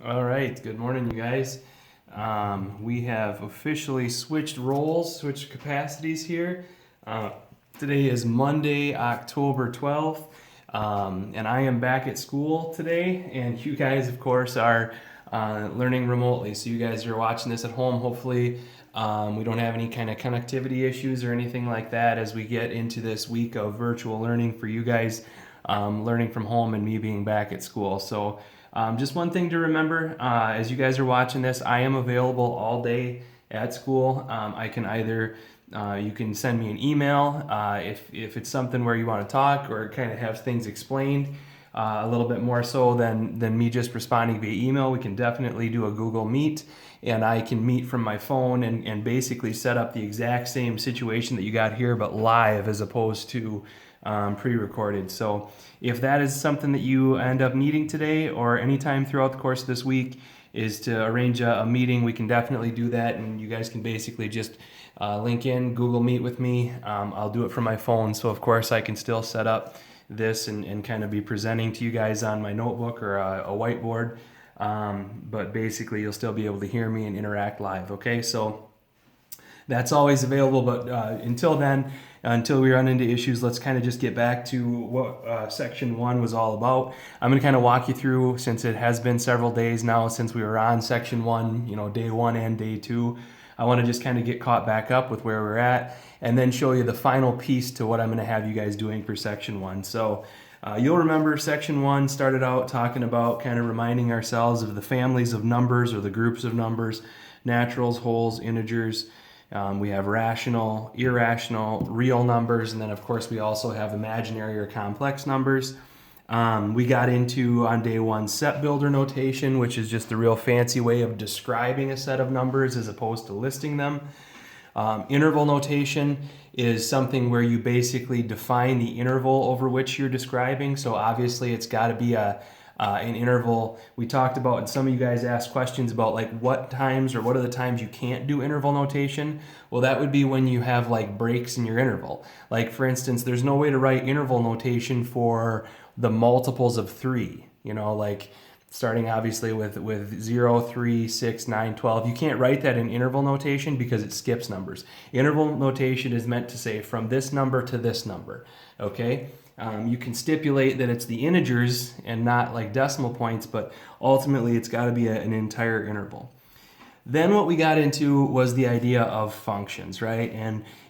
All right, good morning, you guys. We have officially switched roles, switched capacities here. Uh, Today is Monday, October 12th, and I am back at school today, and you guys, of course, are learning remotely. So you guys are watching this at home. Hopefully, we don't have any kind of connectivity issues or anything like that as we get into this week of virtual learning for you guys, learning from home and me being back at school. So just one thing to remember as you guys are watching this, I am available all day at school. I can either you can send me an email if it's something where you want to talk or kind of have things explained a little bit more so than me just responding via email. We can definitely do a Google Meet, and I can meet from my phone and basically set up the exact same situation that you got here, but live as opposed to pre-recorded. So if that is something that you end up needing today or anytime throughout the course of this week, is to arrange a meeting, we can definitely do that, and you guys can basically just link in, Google Meet with me. I'll do it from my phone, so of course I can still set up this and kind of be presenting to you guys on my notebook or a whiteboard, but basically you'll still be able to hear me and interact live, okay? So that's always available, but until then, until we run into issues, let's kind of just get back to what section 1 was all about. I'm going to kind of walk you through, since it has been several days now since we were on section 1, day 1 and day 2. I want to just kind of get caught back up with where we're at and then show you the final piece to what I'm going to have you guys doing for section 1. So you'll remember section 1 started out talking about kind of reminding ourselves of the families of numbers or the groups of numbers: naturals, wholes, integers. We have rational, irrational, real numbers, and then of course we also have imaginary or complex numbers. We got into, on day 1, set builder notation, which is just the real fancy way of describing a set of numbers as opposed to listing them. Interval notation is something where you basically define the interval over which you're describing. So obviously it's got to be an interval. We talked about, and some of you guys asked questions about like what times or what are the times you can't do interval notation. Well, that would be when you have like breaks in your interval. Like for instance, there's no way to write interval notation for the multiples of 3, like starting obviously with 0, 3, 6, 9, 12. You can't write that in interval notation because it skips numbers. Interval notation is meant to say from this number to this number, okay? You can stipulate that it's the integers and not like decimal points, but ultimately it's got to be an entire interval. Then what we got into was the idea of functions, right?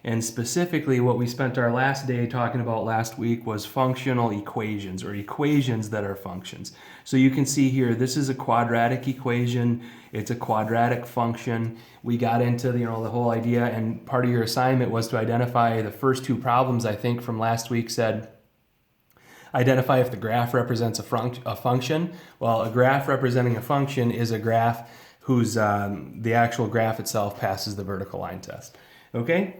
And specifically what we spent our last day talking about last week was functional equations, or equations that are functions. So you can see here, this is a quadratic equation. It's a quadratic function. We got into the whole idea, and part of your assignment was to identify the first 2 problems, I think, from last week said, identify if the graph represents a function. Well, a graph representing a function is a graph whose the actual graph itself passes the vertical line test. Okay?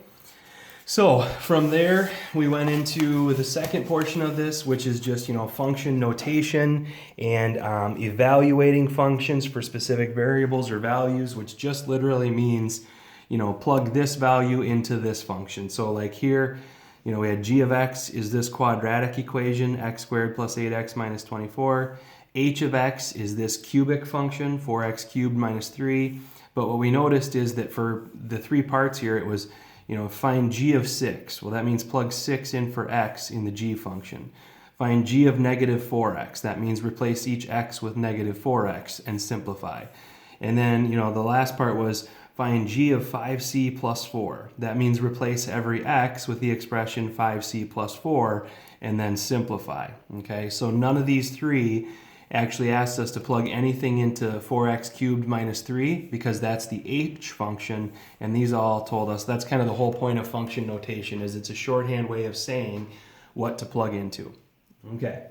So from there, we went into the second portion of this, which is just, function notation and evaluating functions for specific variables or values, which just literally means, plug this value into this function. So like here, we had g of x is this quadratic equation, x squared plus 8x minus 24. H of x is this cubic function, 4x cubed minus 3. But what we noticed is that for the 3 parts here, it was, find g of 6. Well, that means plug 6 in for x in the g function. Find g of negative 4x. That means replace each x with negative 4x and simplify. And then, the last part was find g of 5c plus 4. That means replace every x with the expression 5c plus 4 and then simplify. Okay, so none of these 3 actually asked us to plug anything into 4x cubed minus 3 because that's the h function, and these all told us that's kind of the whole point of function notation, is it's a shorthand way of saying what to plug into. Okay.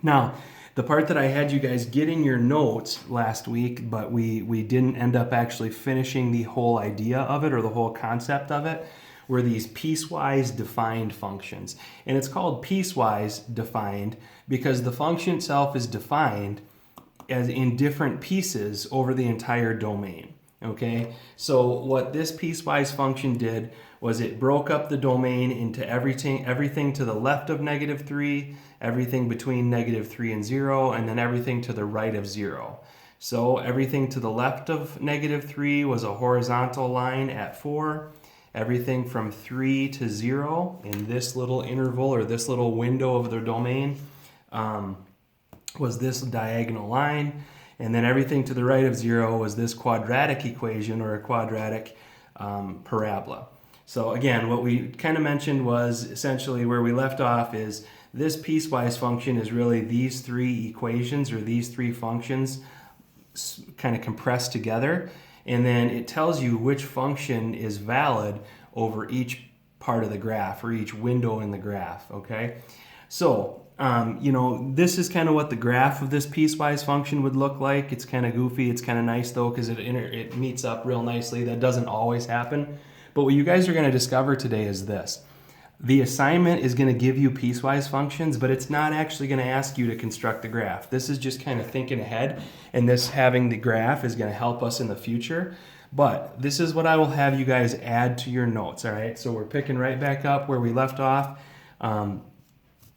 Now, the part that I had you guys get in your notes last week, but we didn't end up actually finishing the whole idea of it or the whole concept of it, were these piecewise defined functions. And it's called piecewise defined because the function itself is defined as in different pieces over the entire domain. Okay, so what this piecewise function did was it broke up the domain into everything to the left of negative 3, everything between negative 3 and 0, and then everything to the right of 0. So everything to the left of -3 was a horizontal line at 4. Everything from 3 to 0 in this little interval or this little window of the domain was this diagonal line. And then everything to the right of 0 was this quadratic equation or a quadratic parabola. So again, what we kind of mentioned was essentially where we left off is this piecewise function is really these three equations or these three functions kind of compressed together, and then it tells you which function is valid over each part of the graph or each window in the graph, okay? So, this is kind of what the graph of this piecewise function would look like. It's kind of goofy. It's kind of nice though because it meets up real nicely. That doesn't always happen. But what you guys are going to discover today is this. The assignment is going to give you piecewise functions, but it's not actually going to ask you to construct the graph. This is just kind of thinking ahead, and this having the graph is going to help us in the future. But this is what I will have you guys add to your notes, all right? So we're picking right back up where we left off.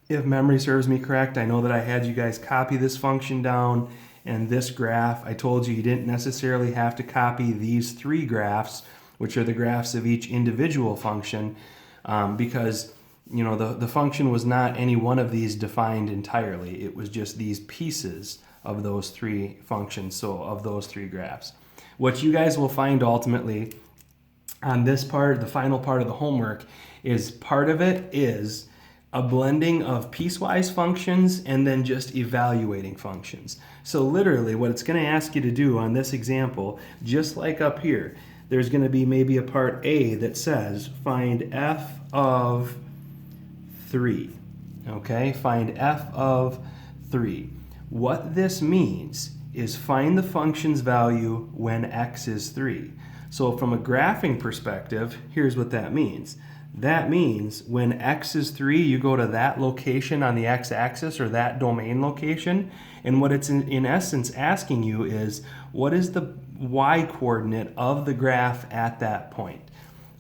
If memory serves me correct, I know that I had you guys copy this function down and this graph. I told you didn't necessarily have to copy these three graphs, which are the graphs of each individual function, because the function was not any one of these defined entirely. It was just these pieces of those three functions, so of those three graphs. What you guys will find ultimately on this part, the final part of the homework, is part of it is a blending of piecewise functions and then just evaluating functions. So literally what it's going to ask you to do on this example, just like up here, there's going to be maybe a part A that says find f of 3. Okay, find f of 3. What this means is find the function's value when x is 3. So from a graphing perspective, here's what that means. That means when x is 3, you go to that location on the x-axis or that domain location, and what it's in essence asking you is what is the y-coordinate of the graph at that point.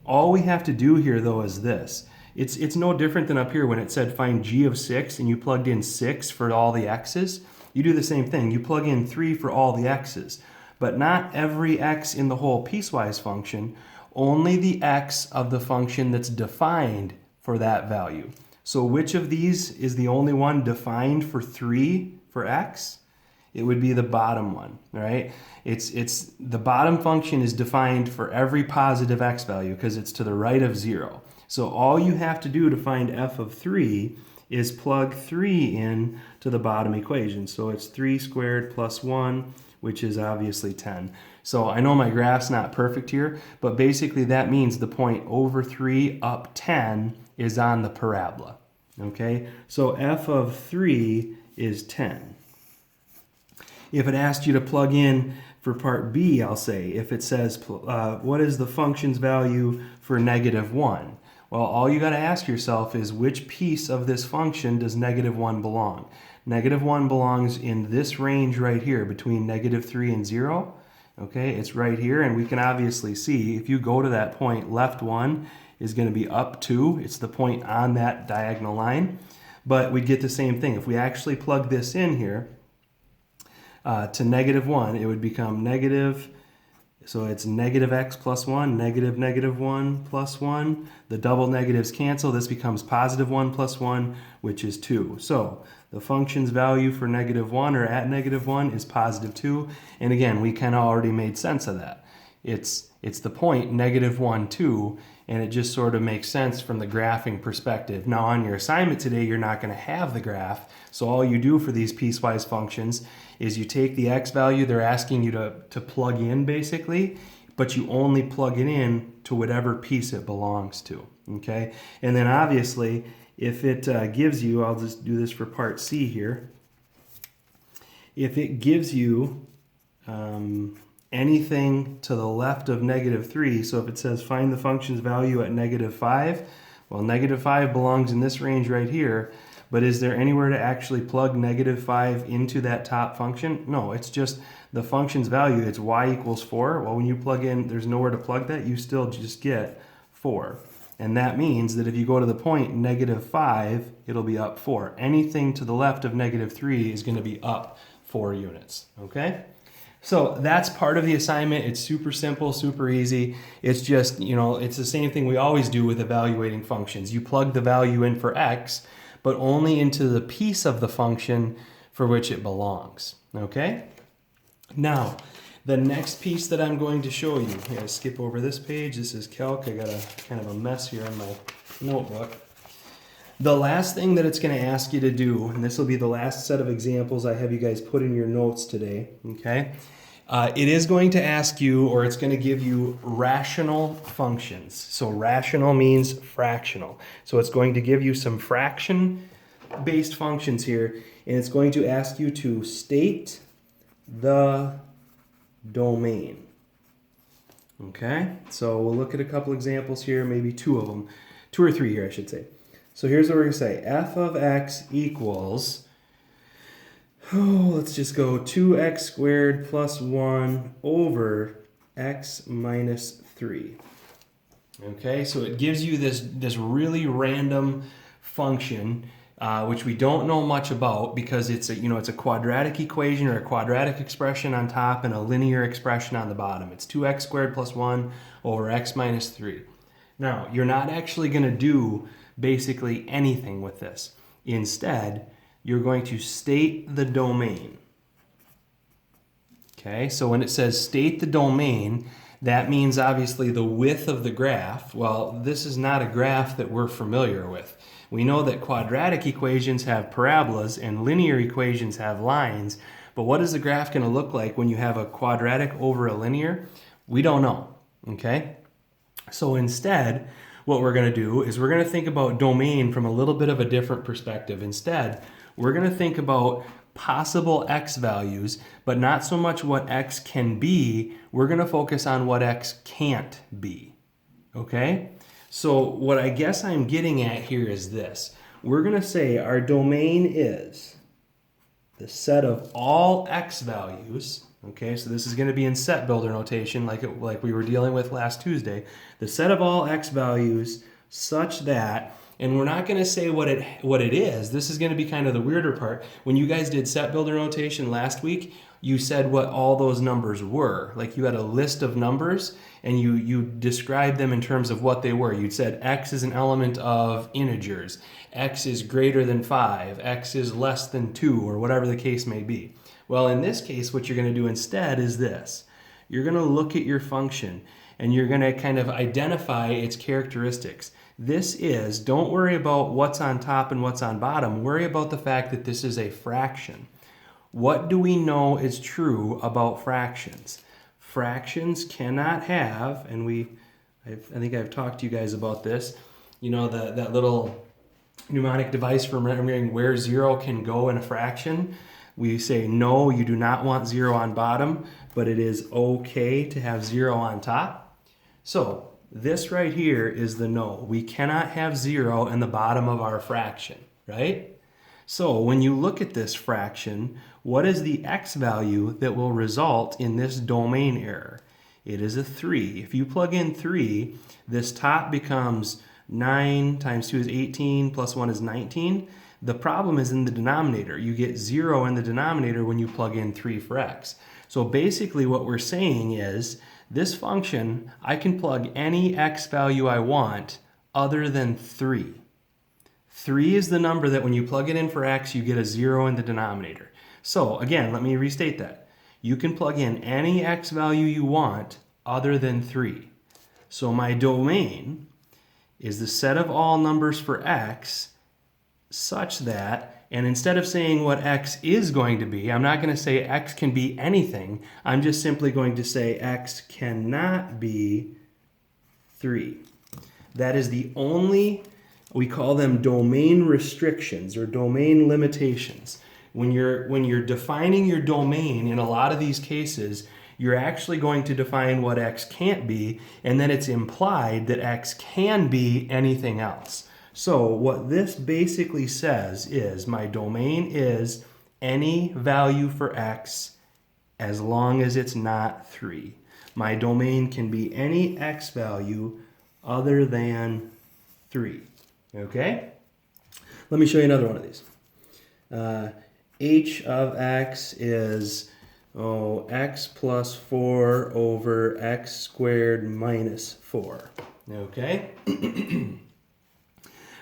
All we have to do here though is this. It's no different than up here when it said find g of 6 and you plugged in 6 for all the x's. You do the same thing. You plug in 3 for all the x's, but not every x in the whole piecewise function, only the x of the function that's defined for that value. So which of these is the only one defined for 3 for x? It would be the bottom one, right? It's the bottom function is defined for every positive x value because it's to the right of 0. So all you have to do to find f of 3 is plug 3 in to the bottom equation. So it's 3 squared plus 1, which is obviously 10. So I know my graph's not perfect here, but basically that means the point over 3 up 10 is on the parabola. Okay, so f of 3 is 10. If it asked you to plug in for part B, I'll say, if it says, what is the function's value for -1? Well, all you got to ask yourself is which piece of this function does -1 belong? -1 belongs in this range right here between -3 and 0. Okay, it's right here, and we can obviously see if you go to that point, left 1 is going to be up 2. It's the point on that diagonal line. But we get the same thing. If we actually plug this in here to -1, it would become negative. So it's negative x plus 1, negative 1 plus 1. The double negatives cancel. This becomes positive 1 plus 1, which is 2. So the function's value for -1 or at -1 is positive 2. And again, we kind of already made sense of that. It's the point -1, 2, and it just sort of makes sense from the graphing perspective. Now on your assignment today, you're not going to have the graph. So all you do for these piecewise functions is you take the x value they're asking you to plug in basically, but you only plug it in to whatever piece it belongs to, okay? And then obviously, if it gives you, I'll just do this for part C here, if it gives you anything to the left of -3, so if it says find the function's value at -5, well, -5 belongs in this range right here, but is there anywhere to actually plug -5 into that top function? No, it's just the function's value, it's y equals 4. Well, when you plug in, there's nowhere to plug that, you still just get 4. And that means that if you go to the point -5, it'll be up 4. Anything to the left of -3 is going to be up 4 units, okay? So that's part of the assignment. It's super simple, super easy. It's just, it's the same thing we always do with evaluating functions. You plug the value in for x, but only into the piece of the function for which it belongs, okay? Now, the next piece that I'm going to show you, I'm going to skip over this page. This is calc. I got a kind of a mess here in my notebook. The last thing that it's going to ask you to do, and this will be the last set of examples I have you guys put in your notes today, okay? It is going to ask you, or it's going to give you rational functions. So rational means fractional. So it's going to give you some fraction-based functions here, and it's going to ask you to state the domain. Okay, so we'll look at a couple examples here, maybe two of them, two or three here, I should say. So here's what we're going to say. F of x equals, let's just go 2x squared plus 1 over x minus 3. Okay, so it gives you this really random function, which we don't know much about because it's a quadratic equation or a quadratic expression on top and a linear expression on the bottom. It's 2x squared plus 1 over x minus 3. Now, you're not actually going to do basically anything with this. Instead, you're going to state the domain. Okay, so when it says state the domain, that means obviously the width of the graph. Well, this is not a graph that we're familiar with. We know that quadratic equations have parabolas and linear equations have lines, but what is the graph going to look like when you have a quadratic over a linear? We don't know, okay? So instead, what we're going to do is we're going to think about domain from a little bit of a different perspective. Instead, we're going to think about possible x values, but not so much what x can be. We're going to focus on what x can't be, okay? So what I guess I'm getting at here is this. We're going to say our domain is the set of all x values. Okay, so this is going to be in set builder notation like we were dealing with last Tuesday. The set of all x values such that, and we're not going to say what it is. This is going to be kind of the weirder part. When you guys did set builder notation last week, you said what all those numbers were. Like you had a list of numbers and you described them in terms of what they were. You said x is an element of integers. X is greater than 5. X is less than 2, or whatever the case may be. Well, in this case, what you're going to do instead is this. You're going to look at your function and you're going to kind of identify its characteristics. This is, don't worry about what's on top and what's on bottom. Worry about the fact that this is a fraction. What do we know is true about fractions? Fractions cannot have, and I think I've talked to you guys about this, that little mnemonic device for remembering where 0 can go in a fraction. We say, no, you do not want 0 on bottom, but it is okay to have 0 on top. So this right here is the no. We cannot have 0 in the bottom of our fraction, right? So when you look at this fraction, what is the x value that will result in this domain error? It is a 3. If you plug in 3, this top becomes 9 times 2 is 18, plus 1 is 19. The problem is in the denominator. You get 0 in the denominator when you plug in 3 for x. So basically what we're saying is this function, I can plug any x value I want other than 3. 3 is the number that when you plug it in for x, you get a 0 in the denominator. So again, let me restate that. You can plug in any x value you want other than 3. So my domain is the set of all numbers for x such that, and instead of saying what x is going to be, I'm not going to say x can be anything. I'm just simply going to say x cannot be 3. That is the only, we call them domain restrictions or domain limitations. When you're defining your domain in a lot of these cases, you're actually going to define what x can't be, and then it's implied that x can be anything else. So what this basically says is my domain is any value for x as long as it's not 3. My domain can be any x value other than 3. Okay? Let me show you another one of these. H of x is x plus 4 over x squared minus 4. Okay?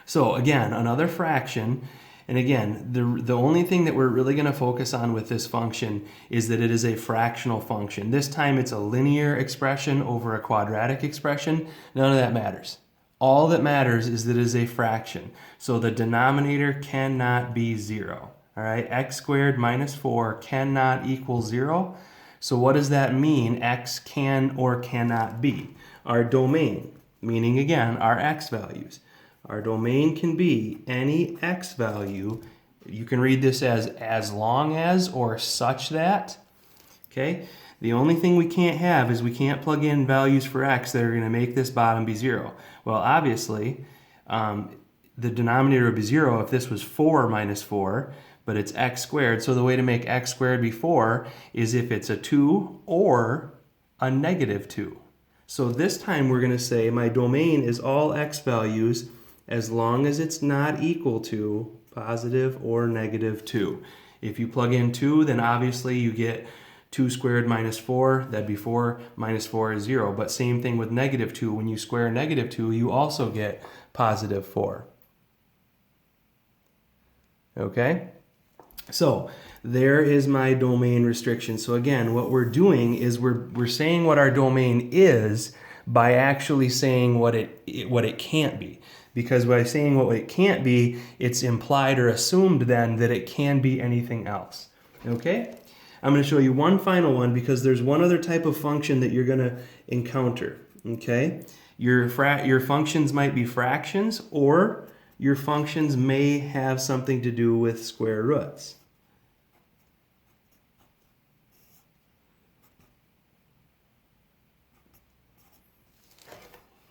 So again, another fraction. And again, the only thing that we're really going to focus on with this function is that it is a fractional function. This time it's a linear expression over a quadratic expression. None of that matters. All that matters is that it is a fraction. So the denominator cannot be 0. All right, x squared minus 4 cannot equal 0. So what does that mean x can or cannot be? Our domain, meaning again our x values. Our domain can be any x value. You can read this as long as or such that. Okay? The only thing we can't have is we can't plug in values for x that are going to make this bottom be 0. Well, obviously, the denominator would be 0 if this was 4 minus 4, but it's x squared. So the way to make x squared be 4 is if it's a 2 or a negative 2. So this time we're going to say my domain is all x values as long as it's not equal to positive or negative 2. If you plug in 2, then obviously you get 2 squared minus 4, that'd be 4 minus 4 is 0. But same thing with negative 2. When you square negative 2, you also get positive 4. Okay? So there is my domain restriction. So again, what we're doing is we're saying what our domain is by actually saying what it can't be. Because by saying what it can't be, it's implied or assumed then that it can be anything else. Okay? I'm going to show you one final one because there's one other type of function that you're going to encounter. Okay? Your functions might be fractions, or your functions may have something to do with square roots.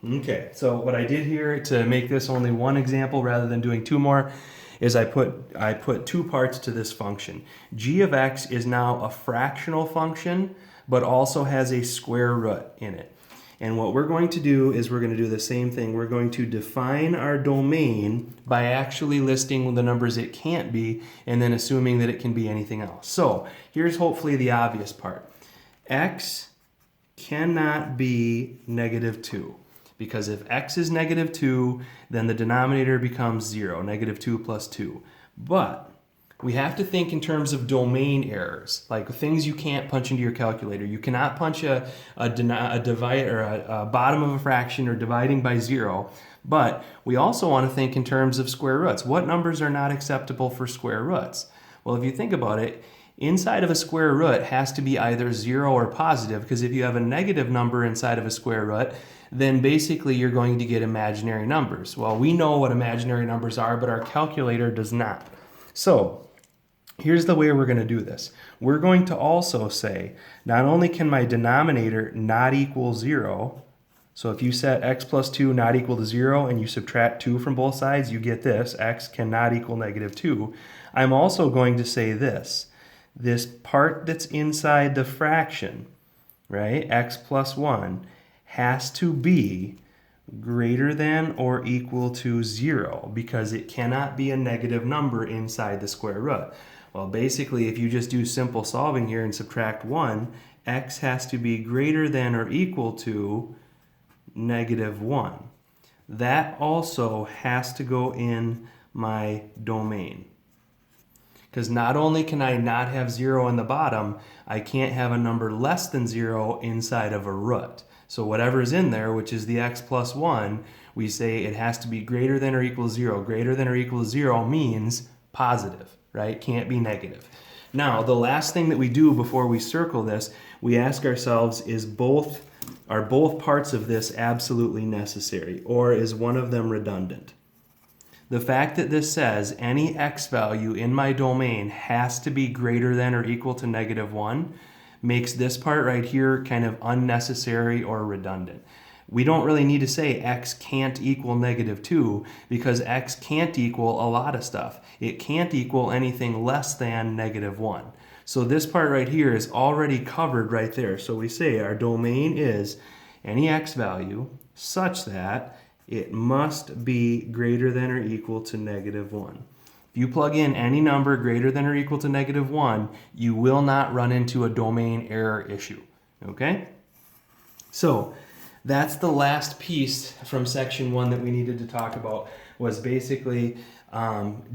Okay, so what I did here to make this only one example rather than doing two more is I put two parts to this function. G of x is now a fractional function, but also has a square root in it. And what we're going to do is we're going to do the same thing. We're going to define our domain by actually listing the numbers it can't be and then assuming that it can be anything else. So here's hopefully the obvious part. X cannot be negative 2. Because if x is negative 2, then the denominator becomes 0, negative 2 plus 2. But we have to think in terms of domain errors, like things you can't punch into your calculator. You cannot punch a divide or a bottom of a fraction or dividing by 0. But we also want to think in terms of square roots. What numbers are not acceptable for square roots? Well, if you think about it, inside of a square root has to be either 0 or positive, because if you have a negative number inside of a square root, then basically you're going to get imaginary numbers. Well, we know what imaginary numbers are, but our calculator does not. So here's the way we're going to do this. We're going to also say, not only can my denominator not equal 0, so if you set x plus 2 not equal to 0 and you subtract 2 from both sides, you get this, x cannot equal negative 2. I'm also going to say this part that's inside the fraction, right, x plus 1, has to be greater than or equal to 0 because it cannot be a negative number inside the square root. Well, basically, if you just do simple solving here and subtract 1, x has to be greater than or equal to negative 1. That also has to go in my domain. Because not only can I not have 0 in the bottom, I can't have a number less than 0 inside of a root. So whatever's in there, which is the x plus 1, we say it has to be greater than or equal to 0. Greater than or equal to 0 means positive, right? Can't be negative. Now, the last thing that we do before we circle this, we ask ourselves, are both parts of this absolutely necessary, or is one of them redundant? The fact that this says any x value in my domain has to be greater than or equal to negative 1 makes this part right here kind of unnecessary or redundant. We don't really need to say x can't equal negative 2 because x can't equal a lot of stuff. It can't equal anything less than negative 1. So this part right here is already covered right there. So we say our domain is any x value such that it must be greater than or equal to negative 1. If you plug in any number greater than or equal to -1, you will not run into a domain error issue, okay? So that's the last piece from section 1 that we needed to talk about, was basically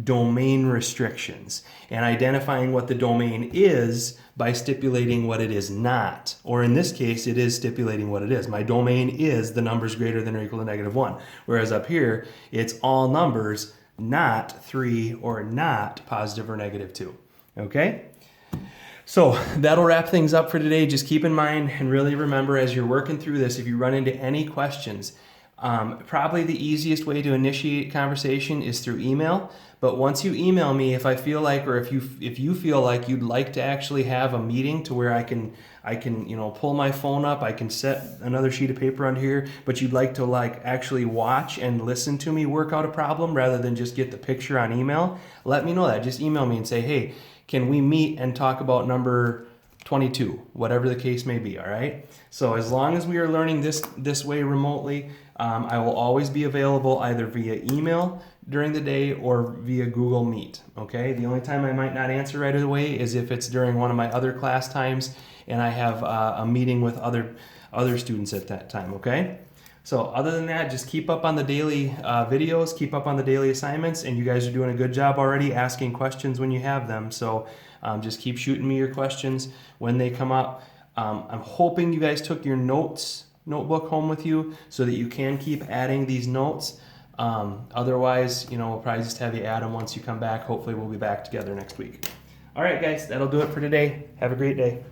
domain restrictions and identifying what the domain is by stipulating what it is not. Or in this case, it is stipulating what it is. My domain is the numbers greater than or equal to -1. Whereas up here, it's all numbers not 3 or not positive or -2. Okay? So that'll wrap things up for today. Just keep in mind and really remember as you're working through this, if you run into any questions, probably the easiest way to initiate conversation is through email. But once you email me, if I feel like, or if you feel like you'd like to actually have a meeting to where I can pull my phone up, I can set another sheet of paper on here, but you'd like to actually watch and listen to me work out a problem rather than just get the picture on email, let me know that. Just email me and say, hey, can we meet and talk about number 22, whatever the case may be, all right? So as long as we are learning this way remotely, I will always be available either via email during the day or via Google Meet, okay? The only time I might not answer right away is if it's during one of my other class times and I have a meeting with other students at that time, okay? So other than that, just keep up on the daily videos, keep up on the daily assignments, and you guys are doing a good job already asking questions when you have them. So just keep shooting me your questions when they come up. I'm hoping you guys took your notebook home with you so that you can keep adding these notes. Otherwise, we'll probably just have you add them once you come back. Hopefully we'll be back together next week. All right, guys, that'll do it for today. Have a great day.